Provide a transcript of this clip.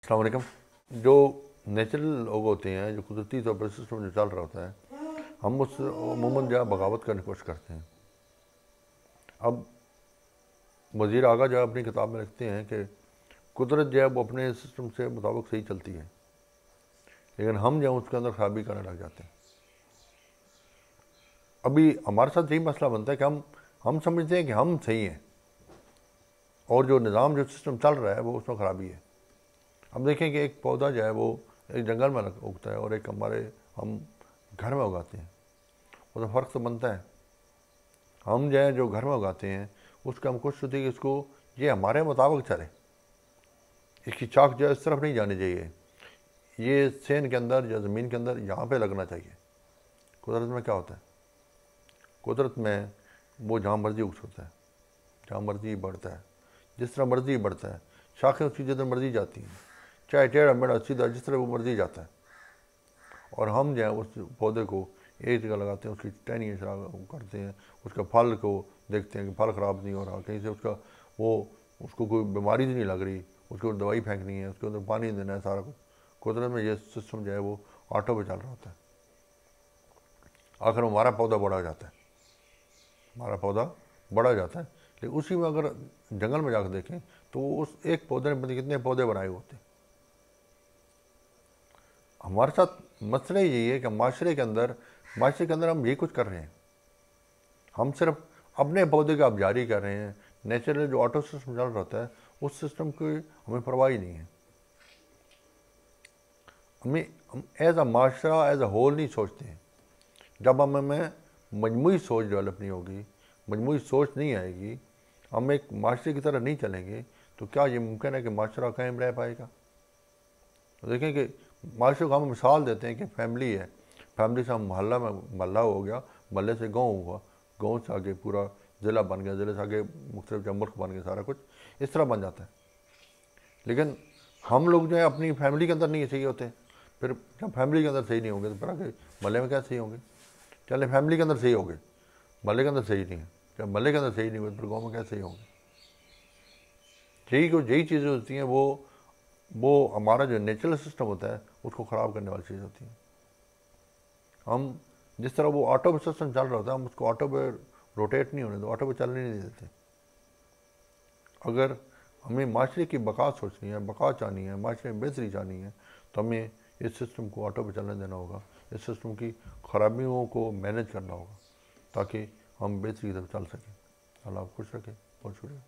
अस्सलाम वालेकुम। जो नेचुरल लोग होते हैं, जो कुदरती तौर पर सिस्टम जो चल रहा होता है, हम उस अमूमन जो है बगावत करने की कोशिश करते हैं। अब वज़ीर आगा जो है अपनी किताब में लिखते हैं कि कुदरत जो है वो अपने सिस्टम से मुताबिक सही चलती है, लेकिन हम जो है उसके अंदर खराबी करने लग जाते हैं। अभी हमारे साथ यही मसला बनता है कि हम समझते हैं कि हम सही हैं और जो निज़ाम जो सिस्टम चल रहा है वो उसमें ख़राबी है। अब देखें कि एक पौधा जो है वो एक जंगल में उगता है और एक हम घर में उगाते हैं, वो तो फ़र्क तो बनता है। हम जो है जो घर में उगाते हैं उसका हम कोशिश होती है कि इसको ये हमारे मुताबिक चले, इसकी चाक जो है इस तरफ नहीं जानी चाहिए, ये सेन के अंदर या ज़मीन के अंदर यहाँ पे लगना चाहिए। कुदरत में क्या होता है? कुदरत में वो जहाँ मर्जी उग सकता है, जहाँ मर्जी बढ़ता है, जिस तरह मर्जी बढ़ता है, शाखें उसकी जिधर मर्जी जाती हैं, चाहे टेढ़ा मेढ़ा सीधा जिस तरह वो मर्जी जाता है। और हम जो है उस पौधे को एक जगह लगाते हैं, उसकी टहनी करते हैं, उसका फल को देखते हैं कि फल ख़राब नहीं हो रहा, कहीं से उसको कोई बीमारी तो नहीं लग रही, उसको दवाई फेंकनी है, उसके अंदर पानी देना है, सारा कुछ। कुदरत में ये सिस्टम जो है वो ऑटो पे चल रहा होता है। आखिर हमारा पौधा बड़ा हो जाता है, हमारा पौधा बड़ा हो जाता है, लेकिन उसी में अगर जंगल में जाकर देखें तो उस एक पौधे ने कितने पौधे बनाए होते हैं। हमारे साथ मसला यही है कि माशरे के अंदर हम यही कुछ कर रहे हैं। हम सिर्फ अपने पौधे का अब जारी कर रहे हैं। नेचुरल जो ऑटो सिस्टम चल रहा होता है उस सिस्टम की हमें परवाह ही नहीं है। हम एज अ माशरा एज अ होल नहीं सोचते हैं। जब हमें मजमूई सोच डेवलप नहीं होगी, मजमूई सोच नहीं आएगी, हम एक माशरे की तरह नहीं चलेंगे, तो क्या ये मुमकिन है कि माशरा कायम रह पाएगा? तो देखें कि माशरे को हम मिसाल देते हैं कि फैमिली है, फैमिली से हम मोहल्ला हो गया, मोहल्ले से गाँव हुआ, गाँव से आगे पूरा ज़िला बन गया, ज़िले से आगे मुख्तलिफ मुल्क बन गया, सारा कुछ इस तरह बन जाता है। लेकिन हम लोग जो है अपनी फैमिली के अंदर नहीं सही होते, फिर जब फैमिली के अंदर सही नहीं होंगे तो फिर आगे मोहल्ले में क्या सही होंगे? चले फैमिली के अंदर सही हो गए, मोहल्ले के अंदर सही नहीं है, जब मोहल्ले के अंदर सही नहीं हुए तो फिर गाँव में क्या सही होंगे? यही चीज़ें होती हैं, वो हमारा जो नेचुरल सिस्टम होता है उसको ख़राब करने वाली चीज़ होती है। हम जिस तरह वो ऑटो पे सिस्टम चल रहा होता है, हम उसको ऑटो पे रोटेट नहीं होने दो, ऑटो पे चलने नहीं देते। अगर हमें माशरे की बका सोचनी है, बका चाहनी है, माशरे में बेहतरी चाहनी है, तो हमें इस सिस्टम को ऑटो पे चलने देना होगा, इस सिस्टम की ख़राबियों को मैनेज करना होगा ताकि हम बेहतरी की तरफ चल सकें। अल्लाह खुश रखे। बहुत शुक्रिया।